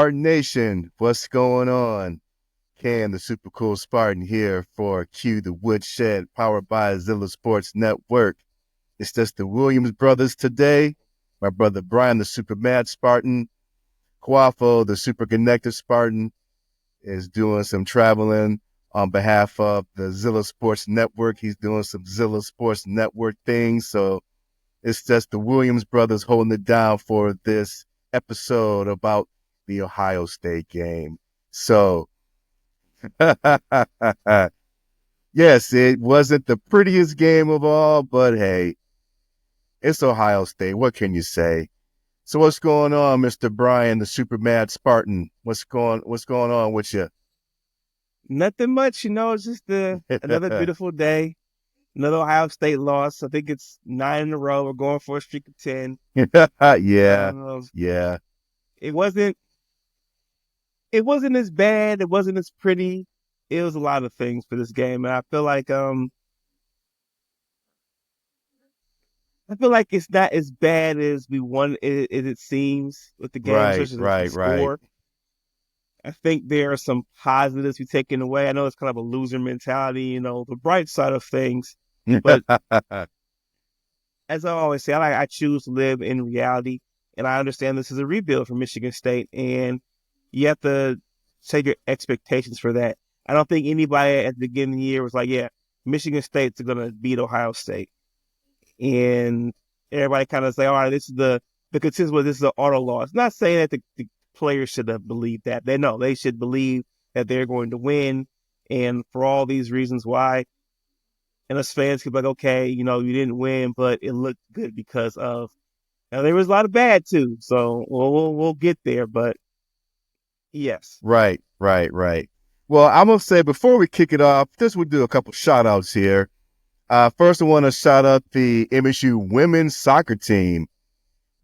Spartan Nation, what's going on? Cam, the super cool Spartan here for Q the Woodshed, powered by Zilla Sports Network. It's just the Williams brothers today. My brother Brian, the super mad Spartan. Quafo, the super connected Spartan, is doing some traveling on behalf of the Zilla Sports Network. He's doing some Zilla Sports Network things. So it's just the Williams brothers holding it down for this episode about the Ohio State game. So, yes, it wasn't the prettiest game of all, but hey, it's Ohio State. What can you say? So what's going on, Mr. Brian, the super mad Spartan? What's going on with you? Nothing much, it's just another beautiful day. Another Ohio State loss. I think it's 9 in a row. We're going for a streak of 10. Yeah. It wasn't as bad. It wasn't as pretty. It was a lot of things for this game. And I feel like it's not as bad as we want it seems with the game, especially the score. Right. I think there are some positives we're taking away. I know it's kind of a loser mentality, the bright side of things. But as I always say, I choose to live in reality, and I understand this is a rebuild for Michigan State, and you have to set your expectations for that. I don't think anybody at the beginning of the year was like, yeah, Michigan State's going to beat Ohio State. And everybody kind of say, all right, this is the consensus was this is an auto loss. Not saying that the players should have believed that. They should believe that they're going to win, and for all these reasons why. And us fans could be like, okay, you didn't win, but it looked good because of. Now there was a lot of bad too, so we'll get there. But yes, right. Well, I'm gonna say before we kick it off, we'll do a couple shout outs here. First, I want to shout out the MSU women's soccer team.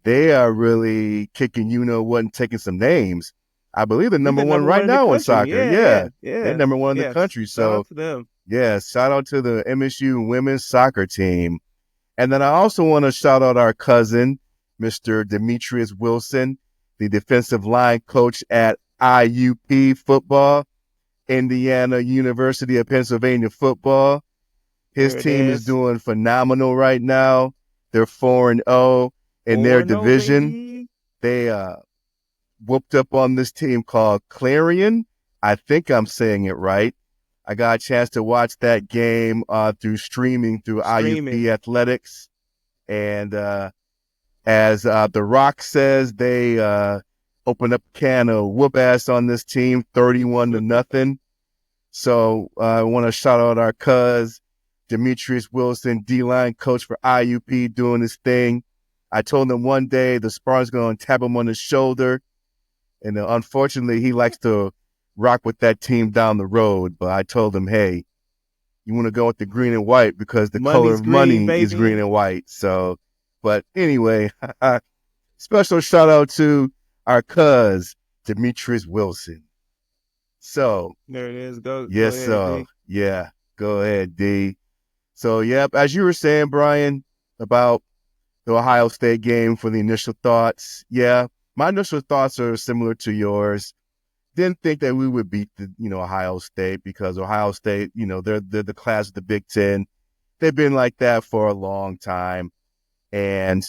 They are really kicking, and taking some names. I believe they're number one right now in soccer. Yeah. They're number one in the country. So shout out to them. Yeah, shout out to the MSU women's soccer team. And then I also want to shout out our cousin, Mr. Demetrius Wilson, the defensive line coach at IUP football, Indiana University of Pennsylvania football. His team is doing phenomenal right now. They're 4-0 in their division. They whooped up on this team called Clarion. I think I'm saying it right. I got a chance to watch that game through IUP Athletics. And as The Rock says, they opened up a can of whoop ass on this team, 31-0. So I want to shout out our cuz, Demetrius Wilson, D-line coach for IUP, doing his thing. I told him one day the Spartan's going to tap him on the shoulder. And unfortunately, he likes to rock with that team down the road. But I told him, hey, you want to go with the green and white because the color of money is green and white. So, but anyway, special shout out to our cuz, Demetrius Wilson. So there it is. Go ahead, D. Go ahead, D. So, yep, as you were saying, Brian, about the Ohio State game for the initial thoughts. Yeah, my initial thoughts are similar to yours. Didn't think that we would beat Ohio State because Ohio State, they're the class of the Big Ten. They've been like that for a long time. And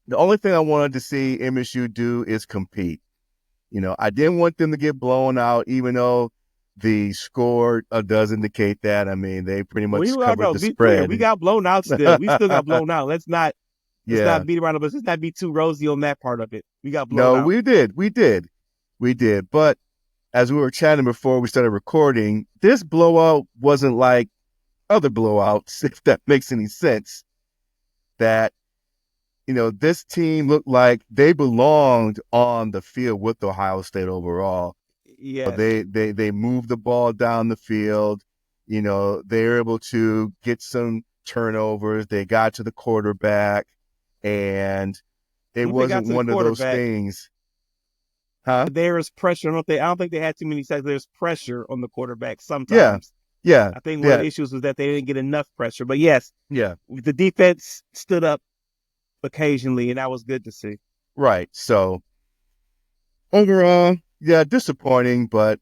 the only thing I wanted to see MSU do is compete. I didn't want them to get blown out, even though the score does indicate that. I mean, they pretty much covered the spread. Clear. We got blown out still. We still got blown out. Let's not beat around the bush. Let's not be too rosy on that part of it. We got blown out. No, we did. But as we were chatting before we started recording, this blowout wasn't like other blowouts, if that makes any sense. That, this team looked like they belonged on the field with Ohio State overall. Yeah, they moved the ball down the field. They were able to get some turnovers. They got to the quarterback, and it wasn't one of those things. Huh? There is pressure. I don't think they had too many sacks. There's pressure on the quarterback sometimes. Yeah. I think one of the issues was that they didn't get enough pressure. But yes, the defense stood up occasionally, and that was good to see. Right. So overall, yeah, disappointing, but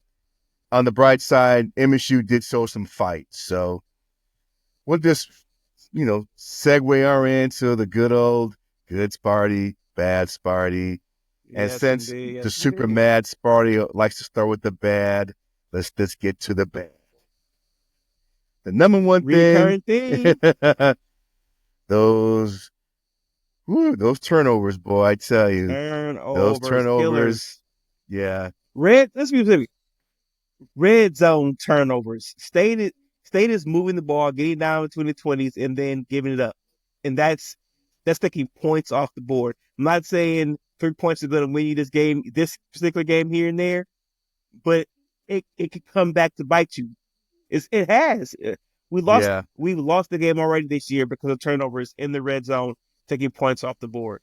on the bright side, MSU did show some fight. So we'll just, segue our into the good old good Sparty, bad Sparty. And Yes, since indeed. the Yes, super indeed. mad Sparty likes to start with the bad, let's get to the bad. The number one thing, Recurring theme. those those turnovers, boy, I tell you, those Turnovers, killers. turnovers, yeah, Let's be specific. Red zone turnovers. State is moving the ball, getting down between the 20s, and then giving it up. And that's taking points off the board. I'm not saying 3 points are going to win you this particular game here and there, but it could come back to bite you. It has. yeah, We lost the game already this year because of turnovers in the red zone, taking points off the board.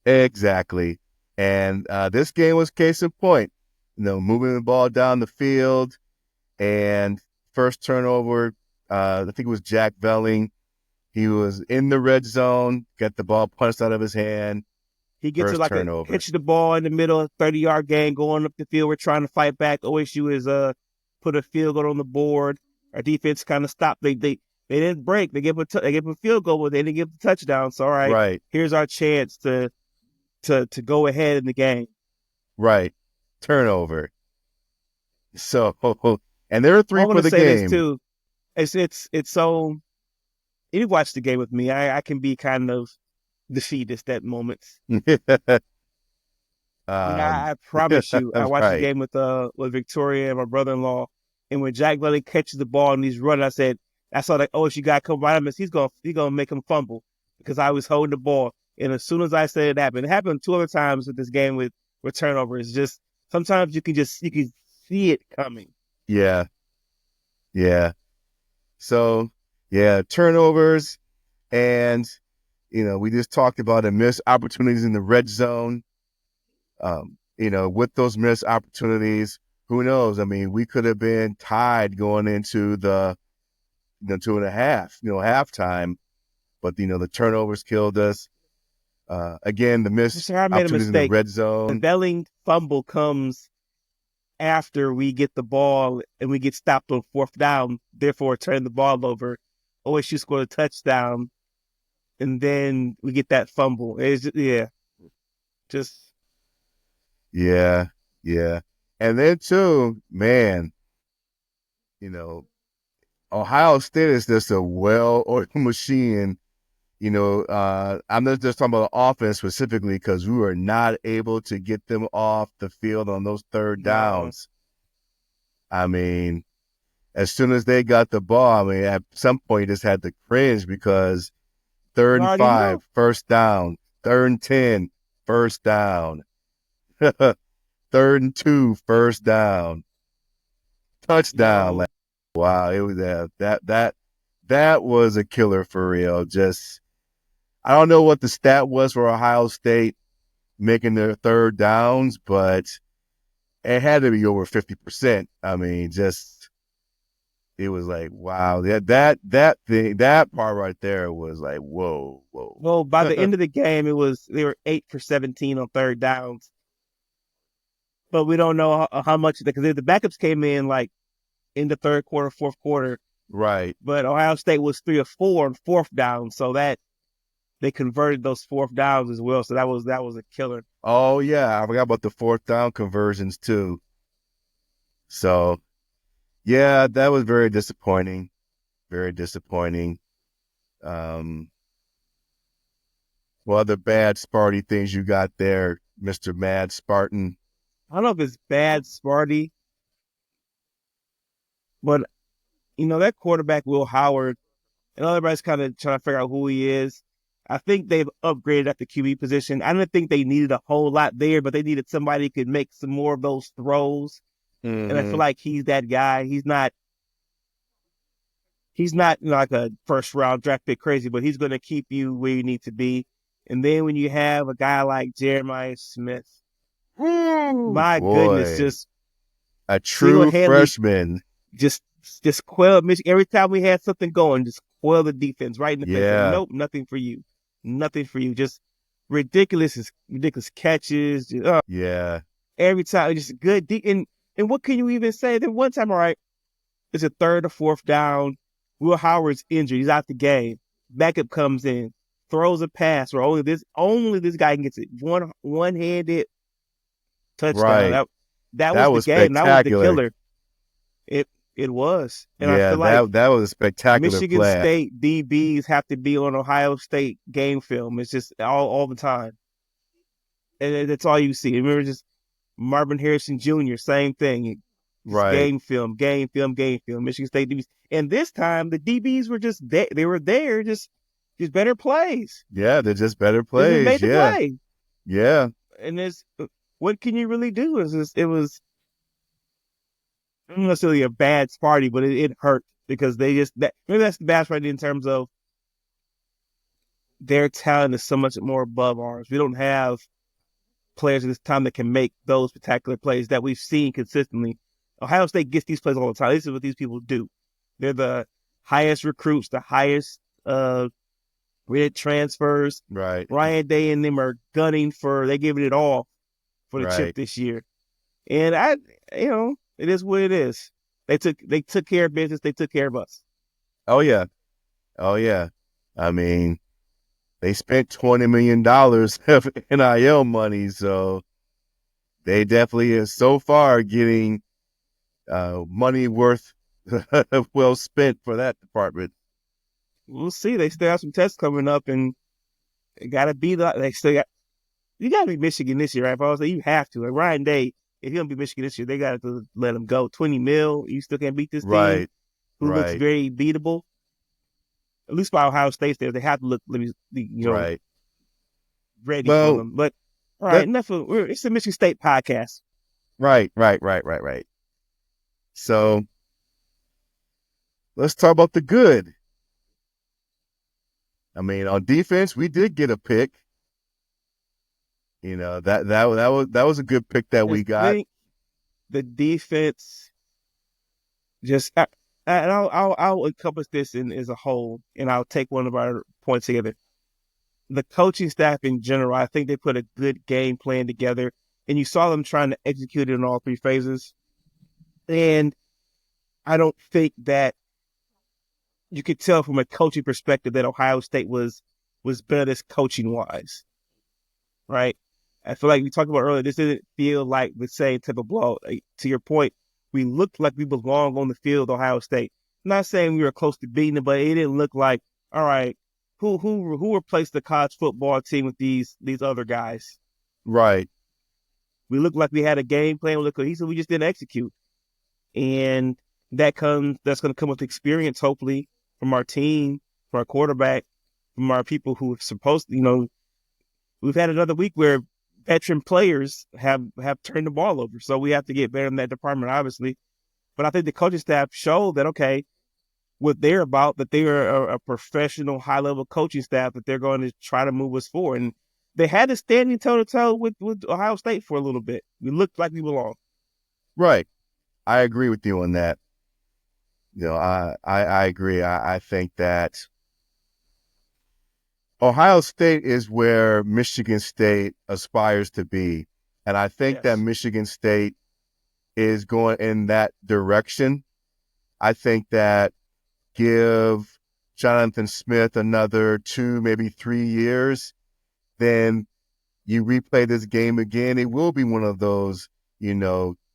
exactly. And this game was case in point. Moving the ball down the field, and first turnover, I think it was Jack Velling. He was in the red zone, got the ball punched out of his hand. He gets it First like turnover. catch the ball in the middle, 30-yard game going up the field. We're trying to fight back. OSU is put a field goal on the board. Our defense kind of stopped. They didn't break. They gave a field goal, but they didn't give the touchdown. So all right, Right, here's our chance to go ahead in the game. right. Turnover. So, and there are I three want for to the say this game. too. It's so. You watch the game with me. I can be kind of defeatist at moments. I promise you, I watched the right. game with Victoria and my brother-in-law, and when Jack Glennon catches the ball and he's running, I saw that OSU guy come right up, and he's gonna make him fumble because I was holding the ball, and as soon as I said it happened 2 other times with this game with turnovers. Just sometimes you can see it coming. Yeah, yeah. So, yeah, turnovers, and we just talked about the missed opportunities in the red zone. With those missed opportunities, who knows? I mean, we could have been tied going into the 2.5, halftime, but the turnovers killed us. Again, the missed Sir, I made a opportunities in the mistake. red The zone. Belling fumble comes after we get the ball and we get stopped on fourth down, therefore turn the ball over. OSU scored a touchdown, and then we get that fumble. It's just Yeah, yeah. And then too, man, Ohio State is just a well-oiled machine. I'm not just talking about the offense specifically because we were not able to get them off the field on those third no. downs. I mean, as soon as they got the ball, I mean, at some point you just had to cringe because You third and already 5, know. first down, third and 10, first down, third and 2, first down, touchdown. Yo, Like, wow, it was that was a killer for real. Just I don't know what the stat was for Ohio State making their third downs, but it had to be over 50%. I mean, just it was like, wow, that part right there was like, whoa, whoa. well, by the end of the game, they were 8 for 17 on third downs, but we don't know how much because the backups came in like in the third quarter, fourth quarter, Right. but Ohio State was 3 or 4 on fourth down, so that they converted those fourth downs as well. So that was a killer. Oh yeah, I forgot about the fourth down conversions too. So yeah, that was very disappointing. Very disappointing. What other bad Sparty things you got there, Mr. Mad Spartan? I don't know if it's bad, Sparty, but that quarterback Will Howard, and everybody's kind of trying to figure out who he is. I think they've upgraded at the QB position. I didn't think they needed a whole lot there, but they needed somebody who could make some more of those throws. And I feel Mm-hmm. like he's that guy. He's not like a first round draft pick crazy, but he's going to keep you where you need to be. And then when you have a guy like Jeremiah Smith, Woo, my goodness, boy. just A single true handedly freshman. just quell Michigan. Every time we had something going, just quell the defense right in the face. Like, Yeah. nope, nothing for you. Just ridiculous catches. Yeah. every time. Just good. And what can you even say? Then one time, all right, it's a third or fourth down. Will Howard's injured. He's out the game. Backup comes in, throws a pass where only this guy can get it. One-handed touchdown. Right. That That was the was game. That was the spectacular. killer. It was. And I Yeah, feel like that was a spectacular Michigan play. State DBs have to be on Ohio State game film. It's just all the time. And that's all you see. Remember just Marvin Harrison Jr., same thing. Just Right. game film. Michigan State DBs. And this time the DBs were just there. They were there, just better plays. Yeah, they're just better They just plays. made the Yeah. play. Yeah. And what can you really do? It was not necessarily a bad party, but it hurt because maybe that's the bad party in terms of their talent is so much more above ours. We don't have players at this time that can make those spectacular plays that we've seen consistently. Ohio State gets these plays all the time. This is what these people do. They're the highest recruits, the highest rated transfers. Right. Ryan Day and them are gunning they giving it all for the chip this year. And it is what it is. They took care of business. They took care of us. Oh yeah. I mean, they spent $20 million of NIL money, so they definitely is so far getting money worth well spent for that department. We'll see. They still have some tests coming up, and they gotta be you gotta be Michigan this year, right? If I was say you have to. Like Ryan Day, if he don't be Michigan this year, they gotta let him go. $20 million, you still can't beat this team, who looks very beatable. At least by Ohio State there, they have to look, ready for them. But all right, it's a Michigan State podcast. Right. So let's talk about the good. I mean, on defense, we did get a pick. That was a good pick that we got. I think the defense just. And I'll encompass this as a whole, and I'll take one of our points together. The coaching staff in general, I think they put a good game plan together, and you saw them trying to execute it in all three phases. And I don't think that you could tell from a coaching perspective that Ohio State was better coaching-wise, right? I feel like we talked about earlier, this didn't feel like the same type of blow. To your point, we looked like we belonged on the field, Ohio State. I'm not saying we were close to beating it, but it didn't look like, all right, who replaced the college football team with these other guys? Right. We looked like we had a game plan. We looked cohesive. We just didn't execute. And that's going to come with experience, hopefully, from our team, from our quarterback, from our people who are supposed to, we've had another week where veteran players have turned the ball over. So we have to get better in that department, obviously. But I think the coaching staff showed that, okay, what they're about, that they are a professional, high-level coaching staff, that they're going to try to move us forward. And they had us standing toe-to-toe with Ohio State for a little bit. We looked like we belonged. Right. I agree with you on that. I agree. I think that Ohio State is where Michigan State aspires to be. And I think that Michigan State is going in that direction. I think that give Jonathan Smith another 2, maybe 3 years, then you replay this game again. It will be one of those,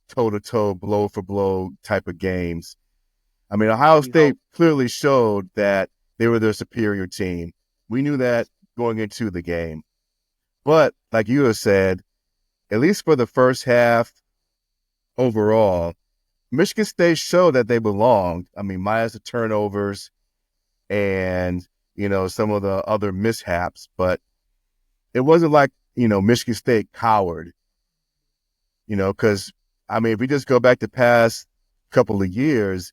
toe-to-toe, blow-for-blow type of games. I mean, Ohio State clearly showed that they were their superior team. We knew that going into the game. But, like you have said, at least for the first half overall, Michigan State showed that they belonged. I mean, minus the turnovers and, some of the other mishaps. But it wasn't like, Michigan State cowered. Because, I mean, if we just go back the past couple of years,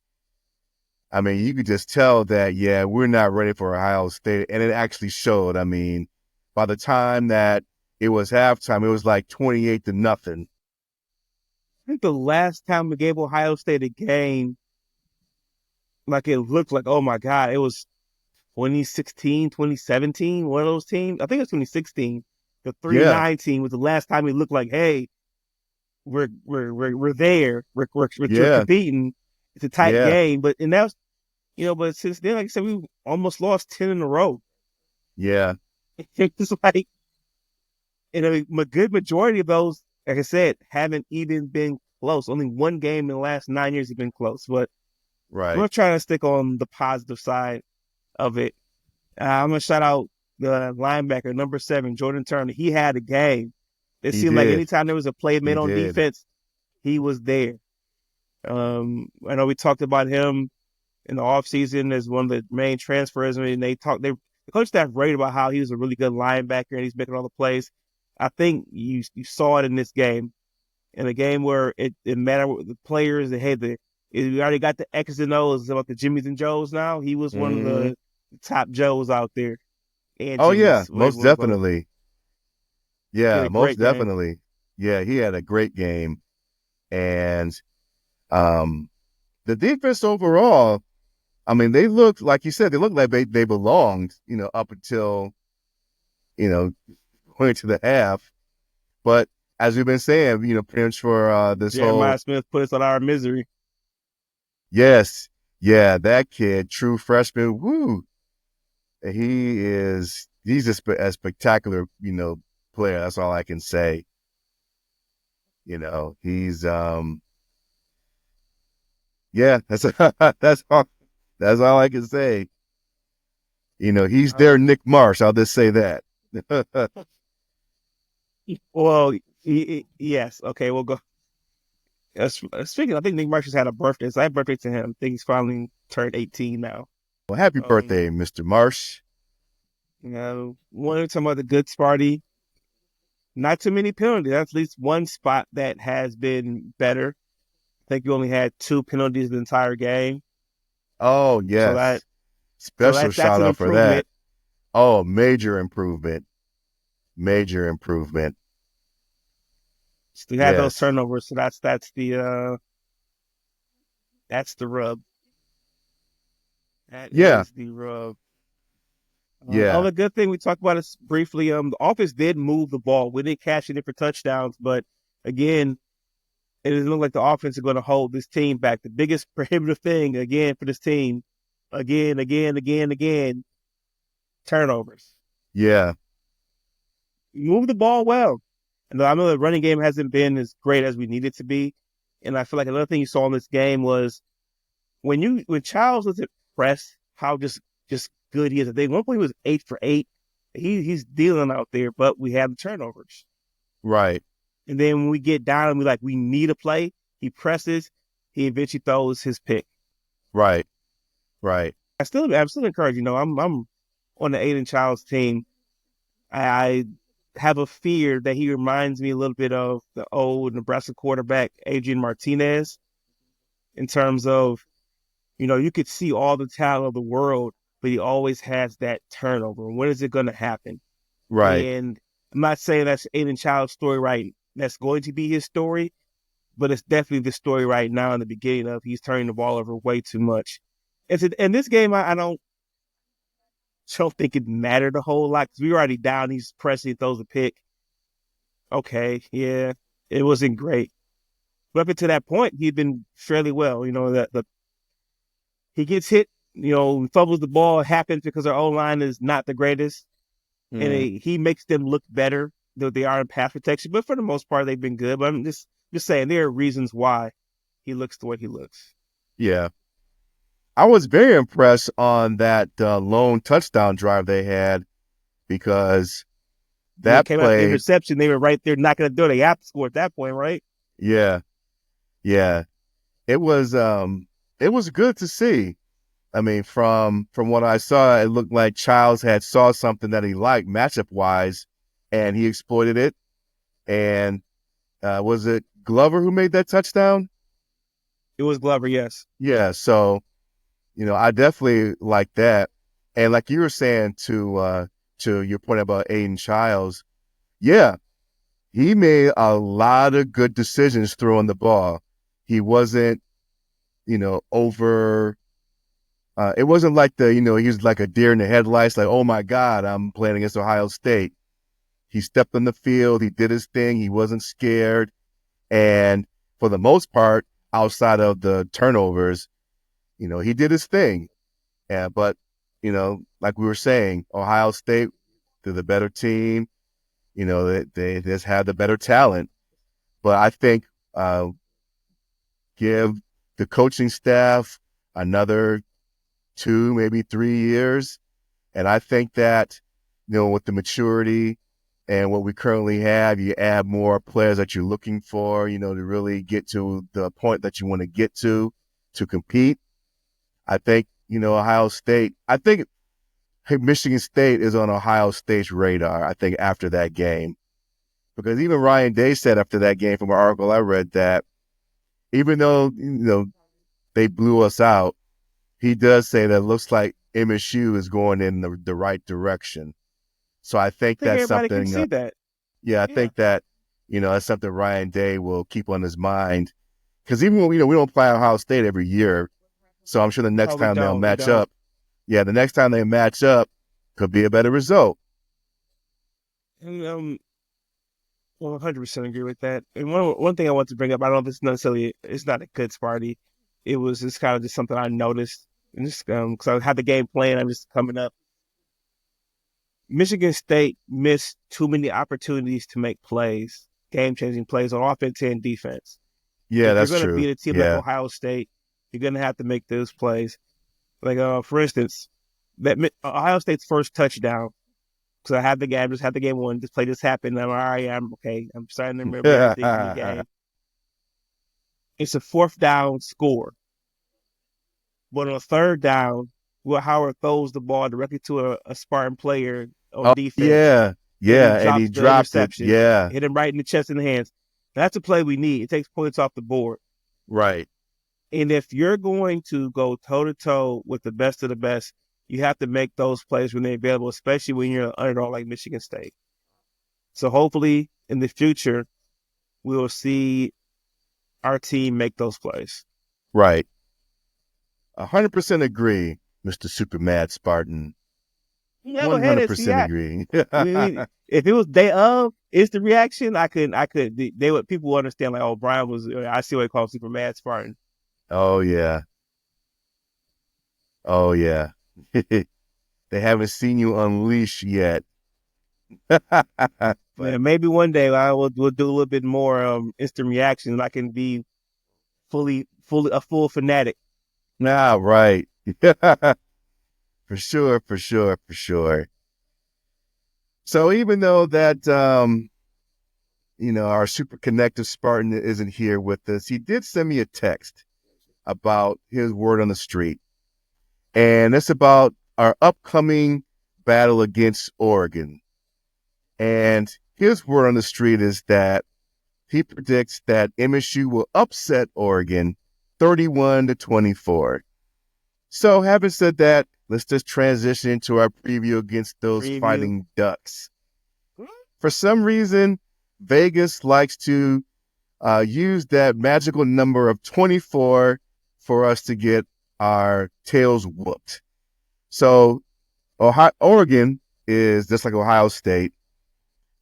I mean, you could just tell that, we're not ready for Ohio State. And it actually showed. I mean, by the time that it was halftime, it was like 28-0. I think the last time we gave Ohio State a game, like it looked like, oh my God, it was 2016, 2017, one of those teams. I think it was 2016. The 3-9 team was the last time it looked like, hey, we're there. We're Yeah. competing. It's a tight Yeah. game, but that was, but since then, like I said, we almost lost 10 in a row. Yeah. It's like, a good majority of those, like I said, haven't even been close. Only one game in the last 9 years has been close. But Right. we're trying to stick on the positive side of it. I'm gonna shout out the linebacker number 7, Jordan Turner. He had a game. It He seemed like did. anytime there was a play He made on did. defense, he was there. I know we talked about him in the offseason as one of the main transfers. I mean, the coach staff raved about how he was a really good linebacker and he's making all the plays. I think you saw it in this game, in a game where it mattered with the players. We already got the X's and O's about the Jimmys and Joes now. He was one of Hmm. the top Joes out there and Oh yeah, Jimmys, whatever most you want to call it. definitely. He had Yeah, a most great game. definitely. Yeah, he had a great game. And um the defense overall, I mean, they looked like you said, they looked like they belonged, up until, going to the half. But as we've been saying, pretty much for this whole Jeremiah Smith put us on our misery. yes, yeah, that kid, true freshman, woo. He's a spectacular, player. That's all I can say. He's yeah, that's that's all I can say. He's Uh, their Nick Marsh. I'll just say that. well, yes. Okay, we'll go. Speaking, I think Nick Marshall's had a birthday. So happy birthday to him. I think he's finally turned 18 now. Well, happy Um, birthday, Mr. Marsh. One of talking about the good Sparty. Not too many penalties. That's at least one spot that has been better. I think you only had 2 penalties the entire game. Oh, So that yes. so Special that's shout an out for that. improvement. Oh, major improvement. Major improvement. Still had those Yes. turnovers, so that's the rub. That Yeah. is the rub. Yeah. Other good thing we talked about is briefly. The offense did move the ball. We didn't cash it in for touchdowns, but again, it doesn't look like the offense is going to hold this team back. The biggest prohibitive thing again for this team, again, turnovers. Yeah. Move the ball well. And I know the running game hasn't been as great as we need it to be. And I feel like another thing you saw in this game was when Charles doesn't press, how just good he is. I think one point he was 8 for 8. He's dealing out there, but we have the turnovers. Right. And then when we get down and we need a play, he presses, he eventually throws his pick. Right. Right. I'm still encouraged. I'm on the Aiden Childs team. I have a fear that he reminds me a little bit of the old Nebraska quarterback Adrian Martinez in terms of, you could see all the talent of the world, but he always has that turnover. When is it going to happen? Right. And I'm not saying that's Aiden Child's story right. That's going to be his story, but it's definitely the story right now in the beginning of he's turning the ball over way too much. In this game, I don't think it mattered a whole lot because we were already down. He's pressing, throws a pick. Okay, yeah, it wasn't great. But up until that point, he'd been fairly well. He gets hit, fumbles the ball. It happens because our O-line is not the greatest. And Mm. he makes them look better than they are in pass protection. But for the most part, they've been good. But I'm just saying there are reasons why he looks the way he looks. Yeah. I was very impressed on that lone touchdown drive they had because Yeah, it that came out the play, interception. They were right there knocking the door. They have to score at that point, right? yeah, yeah, it was good to see. I mean, from what I saw, it looked like Childs had saw something that he liked matchup wise, and he exploited it. And was it Glover who made that touchdown? It was Glover, yes. Yeah. So I definitely like that. And like you were saying to your point about Aiden Childs, yeah, he made a lot of good decisions throwing the ball. He wasn't, over. It wasn't like he was like a deer in the headlights, like, oh my God, I'm playing against Ohio State. He stepped on the field, he did his thing, he wasn't scared, And for the most part, outside of the turnovers, he did his thing. Yeah, but, like we were saying, Ohio State, they're the better team. They just have the better talent. But I think give the coaching staff another 2, maybe 3 years. And I think that, with the maturity and what we currently have, you add more players that you're looking for, to really get to the point that you want to get to compete. I think, Ohio State, I think Michigan State is on Ohio State's radar, I think, after that game. Because even Ryan Day said after that game from an article I read that even though, they blew us out, he does say that it looks like MSU is going in the right direction. So I think that's everybody something. can see that. I think that, that's something Ryan Day will keep on his mind. Because even when, we don't play Ohio State every year, so I'm sure the next time they'll match up. Yeah, the next time they match up could be a better result. And 100% agree with that. And one thing I want to bring up, I don't know if it's necessarily, it's not a good Sparty. It was just kind of just something I noticed. And just because I had the game playing, I'm just coming up. Michigan State missed too many opportunities to make plays, game-changing plays on offense and defense. Yeah, that's true. If you're going to beat a team like Ohio State, you're going to have to make those plays. Like, for instance, that Ohio State's first touchdown, because I just had the game one. This play just happened. And I'm okay. I'm starting to remember everything in the game. It's a 4th down score. But on a 3rd down, Will Howard throws the ball directly to a Spartan player on defense. And he dropped it. Yeah. Hit him right in the chest and the hands. That's a play we need. It takes points off the board. Right. And if you're going to go toe-to-toe with the best of the best, you have to make those plays when they're available, especially when you're an underdog like Michigan State. So hopefully in the future, we will see our team make those plays. Right. 100% agree, Mr. Super Mad Spartan. 100% agree. If it was day of instant reaction, people will understand, like, oh, Brian was, I see what he calls Super Mad Spartan. Oh, yeah. They haven't seen you unleash yet. Yeah, maybe one day we'll do a little bit more instant reaction, and I can be a full fanatic. Nah, right. For sure. So even though that, our super connective Spartan isn't here with us, he did send me a text about his word on the street. And it's about our upcoming battle against Oregon. And his word on the street is that he predicts that MSU will upset Oregon 31-24. So having said that, let's just transition into our preview against those Fighting Ducks. For some reason, Vegas likes to use that magical number of 24 for us to get our tails whooped. So Oregon is just like Ohio State.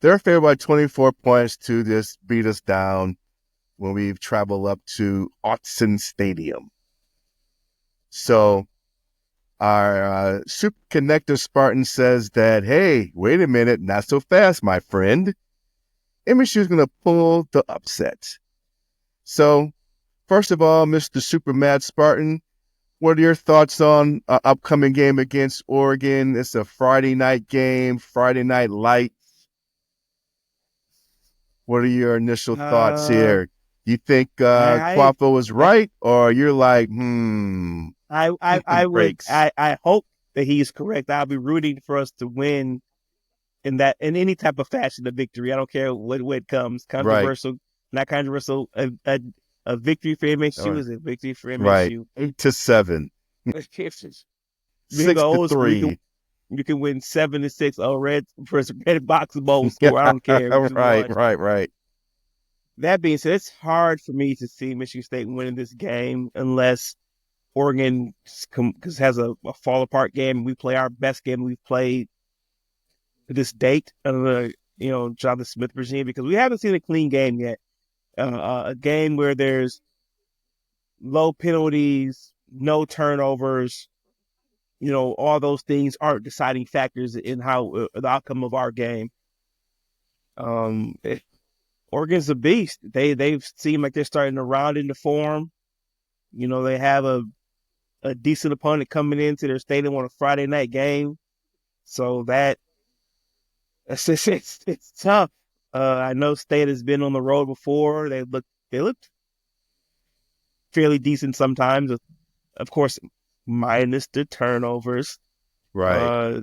They're favored by 24 points to just beat us down when we travel up to Autzen Stadium. So our super connector Spartan says that, hey, wait a minute, not so fast, my friend. MSU is going to pull the upset. So, first of all, Mr. Super Mad Spartan, what are your thoughts on our upcoming game against Oregon? It's a Friday night game, Friday night light. What are your initial thoughts here? You think Quaffo is right, or you're like, I hope that he's correct. I'll be rooting for us to win in any type of fashion, the victory. I don't care what it comes. Controversial, not controversial. A victory for MSU is a victory for MSU. Right. 8-7. 6-3. You can win 7-6. A red box bowl score. I don't care. Right. That being said, it's hard for me to see Michigan State winning this game unless Oregon has a fall apart game. We play our best game we've played to this date under Jonathan Smith regime, because we haven't seen a clean game yet. a game where there's low penalties, no turnovers. All those things aren't deciding factors in how the outcome of our game. Um, Oregon's a beast. They've seemed like they're starting to round into form. They have a decent opponent coming into their stadium on a Friday night game, so it's tough. I know State has been on the road before. They looked fairly decent sometimes. Of course, minus the turnovers. Right. Uh,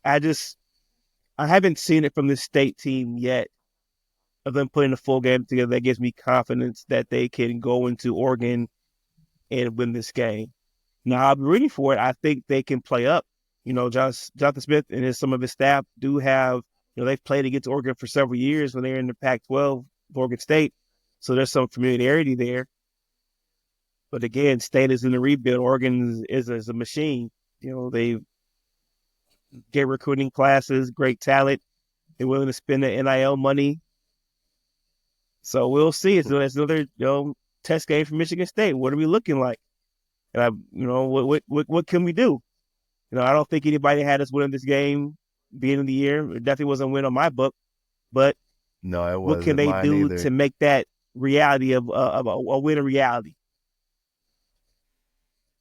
I haven't seen it from the State team yet of them putting a full game together that gives me confidence that they can go into Oregon and win this game. Now, I'll be rooting for it. I think they can play up. Jonathan Smith and some of his staff do have, they've played against Oregon for several years when they were in the Pac-12, Oregon State. So there's some familiarity there. But again, State is in the rebuild. Oregon is a machine. They get recruiting classes, great talent. They're willing to spend the NIL money. So we'll see. It's another test game for Michigan State. What are we looking like? And what can we do? I don't think anybody had us winning this game beginning of the year. It definitely wasn't a win on my book. But No, it what can wasn't they mine do either. to make that reality of a win a reality?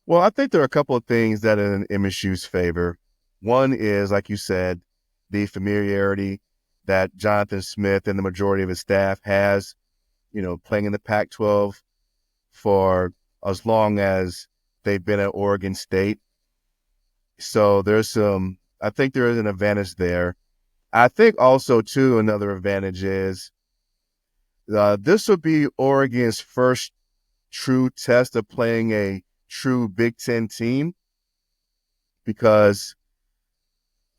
Well, I think there are a couple of things that are in MSU's favor. One is, like you said, the familiarity that Jonathan Smith and the majority of his staff has, playing in the Pac-12 for as long as they've been at Oregon State. So I think there is an advantage there. I think also, too, another advantage is this will be Oregon's first true test of playing a true Big Ten team, because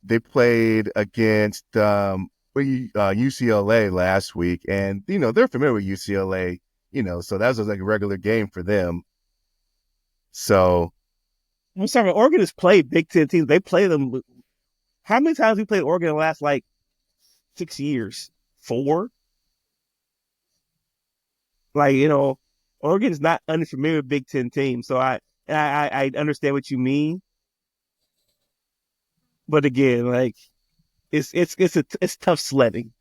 they played against UCLA last week, and they're familiar with UCLA, so that was like a regular game for them. So I'm sorry, Oregon has played Big Ten teams. They play them. How many times we played Oregon in the last 6 years? 4. Oregon's not unfamiliar with Big Ten teams. So I understand what you mean, but again, it's tough sledding.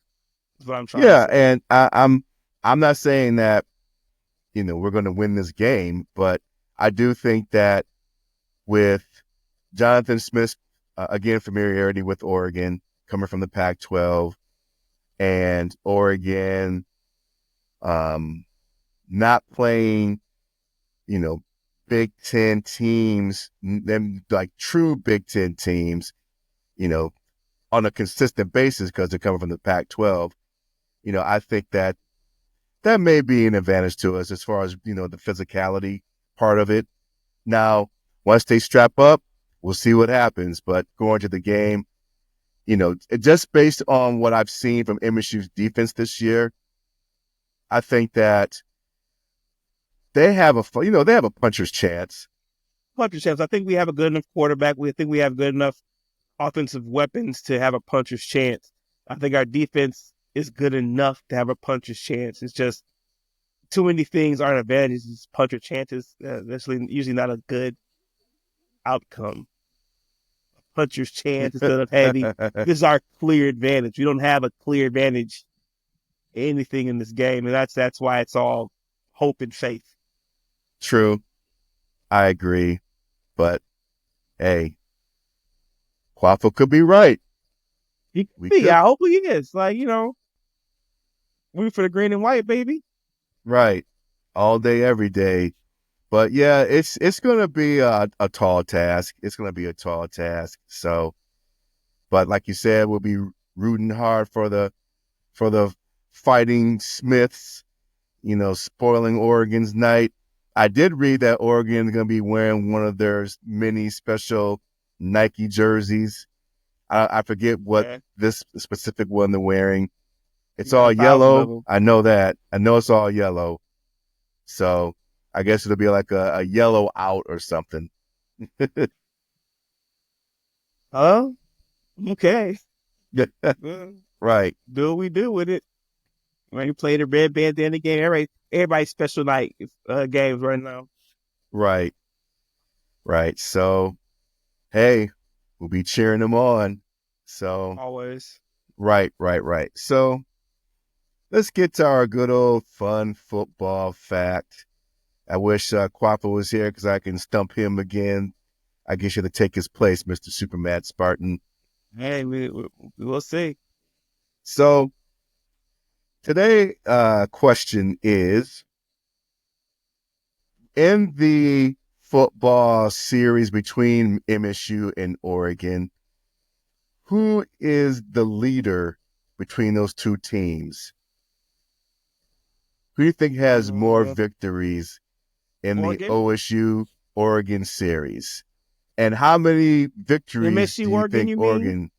Is what I'm trying to yeah, say. and I'm not saying that we're going to win this game, but I do think that with Jonathan Smith's again familiarity with Oregon coming from the Pac-12, and Oregon not playing Big Ten teams, them like true Big Ten teams, on a consistent basis because they're coming from the Pac-12. I think that may be an advantage to us as far as the physicality part of it. Now, once they strap up, we'll see what happens. But going to the game, just based on what I've seen from MSU's defense this year, I think that they have a puncher's chance. Puncher's chance. I think we have a good enough quarterback. We think we have good enough offensive weapons to have a puncher's chance. I think our defense is good enough to have a puncher's chance. It's just too many things aren't advantages. Puncher chances. That's usually not a good outcome. Puncher's chance instead of having this is our clear advantage. We don't have a clear advantage in anything in this game, and that's why it's all hope and faith. True. I agree. But hey, Quaffle could be right. He could We be. could. I hope he is. Root for the green and white, baby. Right. All day, every day. But yeah, it's going to be a tall task. It's going to be a tall task. So, but like you said, we'll be rooting hard for the Fighting Smiths, spoiling Oregon's night. I did read that Oregon is going to be wearing one of their many special Nike jerseys. I forget what this specific one they're wearing. It's all yellow. I know that. I know it's all yellow. So I guess it'll be like a yellow out or something. Oh, okay. Right. Do what we do with it. Right, you play the red bandana game. Everybody's special night games right now. Right. Right. So, hey, we'll be cheering them on. So, Always. right. So, let's get to our good old fun football fact. I wish Quafa was here because I can stump him again. I guess you have to take his place, Mr. Superman Spartan. Hey, we'll see. So, today question is, in the football series between MSU and Oregon, who is the leader between those two teams? Who do you think has more victories in the Oregon? OSU Oregon series? And how many victories MSU do you Oregon, think you Oregon? mean?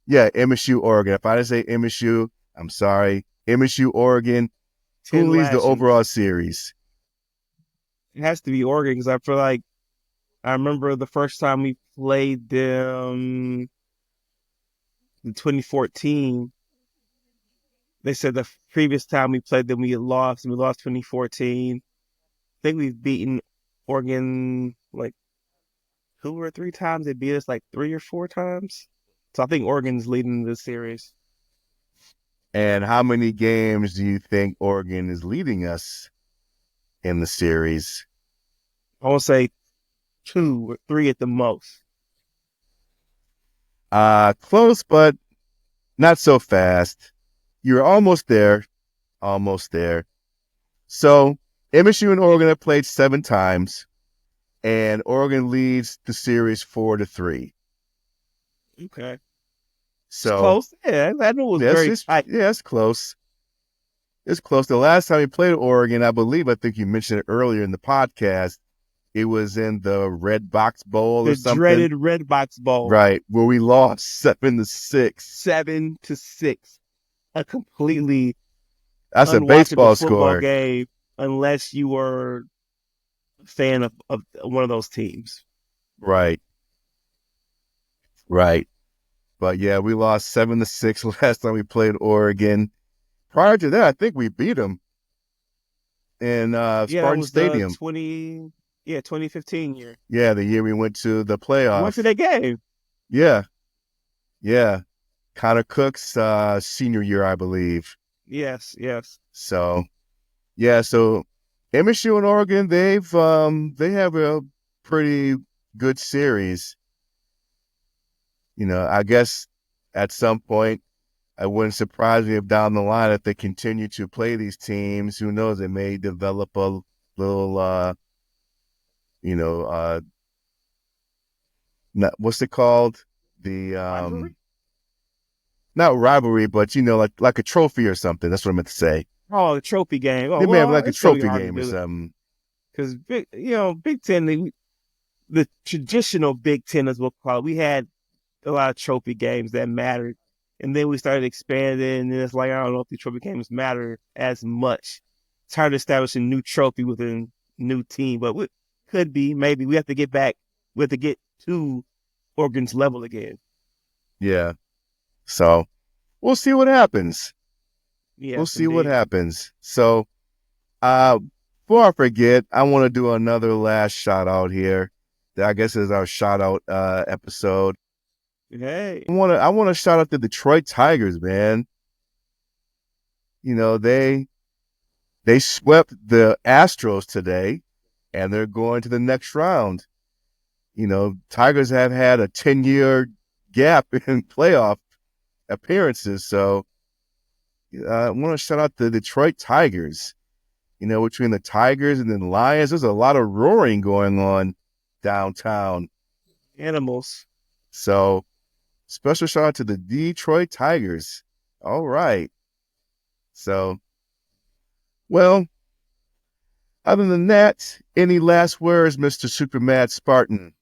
Yeah, MSU Oregon. If I didn't say MSU, I'm sorry. MSU Oregon. Who 10 leads the lashes. overall series? It has to be Oregon because I feel like I remember the first time we played them in 2014. They said the previous time we played them, we had lost, and we lost 2014. I think we've beaten Oregon like 2 or 3 times. They beat us like 3 or 4 times. So I think Oregon's leading the series. And how many games do you think Oregon is leading us in the series? I want to say 2 or 3 at the most. Close, but not so fast. You're almost there. Almost there. So MSU and Oregon have played 7 times, and Oregon leads the series 4-3. Okay. It's So close. Yeah, I knew it was yes, very tight. it's close. It's close. The last time we played Oregon, I think you mentioned it earlier in the podcast, it was in the Red Box Bowl or The something. dreaded Red Box Bowl. Right, where we lost 7-6. 7-6. A completely That's a unwatchable baseball football score. game unless you were a fan of one of those teams. Right. But yeah, we lost 7-6 last time we played Oregon. Prior to that, I think we beat them in Yeah, that Spartan was the Stadium. 2015 year. Yeah, the year we went to the We went to playoff. that game. Yeah. Connor Cook's senior year, I believe. Yes. So MSU and Oregon, they have a pretty good series. I guess at some point, it wouldn't surprise me if down the line, if they continue to play these teams, who knows, it may develop a little, what's it called? The Rivalry? not rivalry, but like a trophy or something. That's what I meant to say. Oh, the trophy game. Oh, They may have well, like a it's gonna be trophy hard to game or do something. because Big Ten, the traditional Big Ten, as we'll call it, we had a lot of trophy games that mattered. And then we started expanding, and it's like, I don't know if the trophy games matter as much. It's hard to establish a new trophy with a new team, but we could be, maybe. We have to get back. We have to get to Oregon's level again. Yeah. So we'll see what happens. Yes, We'll see what indeed. happens. So before I forget, I want to do another last shout out here. That I guess is our shout out episode. Hey. I want to shout out the Detroit Tigers, man. They swept the Astros today, and they're going to the next round. Tigers have had a 10-year gap in playoff appearances, so I want to shout out the Detroit Tigers. Between the Tigers and the Lions, there's a lot of roaring going on downtown. Animals. So, special shout out to the Detroit Tigers. All right. So, well, other than that, any last words, Mr. Supermad Spartan?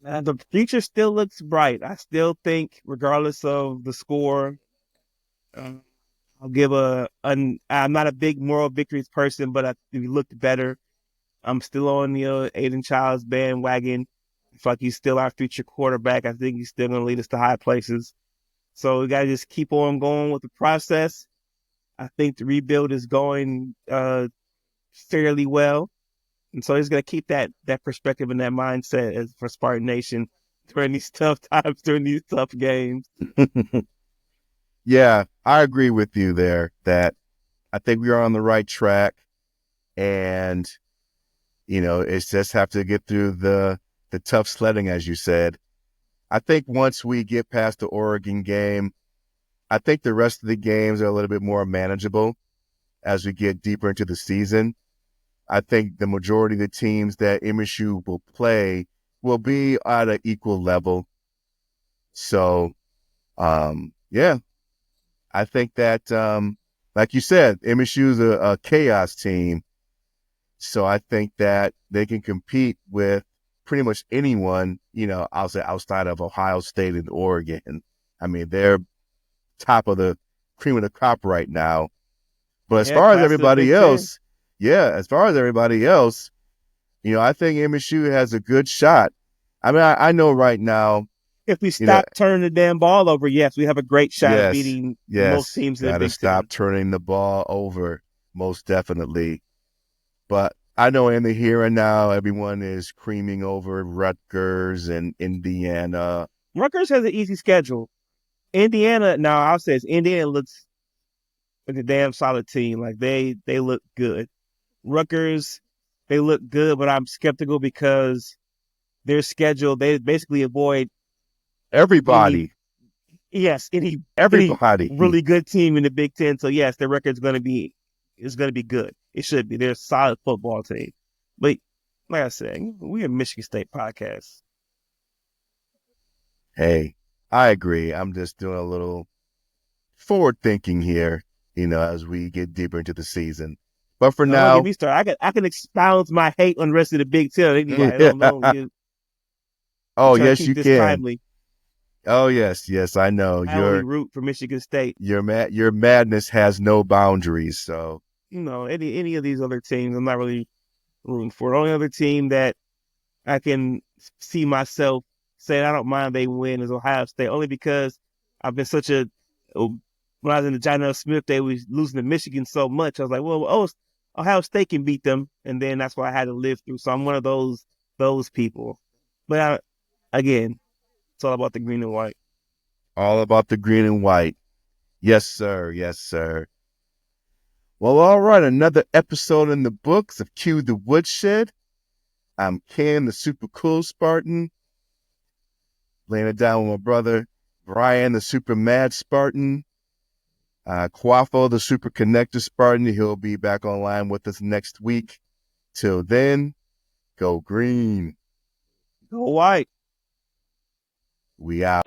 The future still looks bright. I still think, regardless of the score, I'll give I'm not a big moral victories person, but we looked better. I'm still on the Aiden Childs bandwagon. I feel like he's still our future quarterback. I think he's still going to lead us to high places. So we got to just keep on going with the process. I think the rebuild is going fairly well. And so he's going to keep that perspective and that mindset as for Spartan Nation during these tough times, during these tough games. Yeah, I agree with you there that I think we are on the right track, and it's just have to get through the tough sledding, as you said. I think once we get past the Oregon game, I think the rest of the games are a little bit more manageable as we get deeper into the season. I think the majority of the teams that MSU will play will be at an equal level. So, yeah, I think that, like you said, MSU is a chaos team. So I think that they can compete with pretty much anyone, I'll say outside of Ohio State and Oregon. I mean, they're top of the cream of the crop right now. But as far as everybody else, I think MSU has a good shot. I mean, I know right now, if we stop turning the damn ball over, yes, we have a great shot at beating most teams in the Big Ten. Gotta stop turning the ball over, most definitely. But I know in the here and now, everyone is creaming over Rutgers and Indiana. Rutgers has an easy schedule. Indiana, now I'll say Indiana looks like a damn solid team. Like they look good. Rutgers, they look good, but I'm skeptical because their schedule, they basically avoid everybody. Any everybody really good team in the Big Ten. So yes, their record's going to be good. It should be. They're a solid football team. But like I said, we're a Michigan State podcast. Hey, I agree. I'm just doing a little forward thinking here, as we get deeper into the season. But for now, don't get me started. I can expound my hate on the rest of the Big Ten. Anybody, I don't know. Oh yes, you can. Timely. Oh yes, I know. I only root for Michigan State. Your madness has no boundaries. So any of these other teams, I'm not really rooting for. The only other team that I can see myself saying I don't mind they win is Ohio State, only because I've been when I was in the John L. Smith, they was losing to Michigan so much. I was like, well, Ohio State can beat them, and then that's what I had to live through. So I'm one of those people. But again, it's all about the green and white. All about the green and white. Yes, sir. Yes, sir. Well, all right. Another episode in the books of Cue the Woodshed. I'm Ken, the super cool Spartan. Laying it down with my brother, Brian, the super mad Spartan. Quaffo, the super connector Spartan. He'll be back online with us next week. Till then, go green. Go white. We out.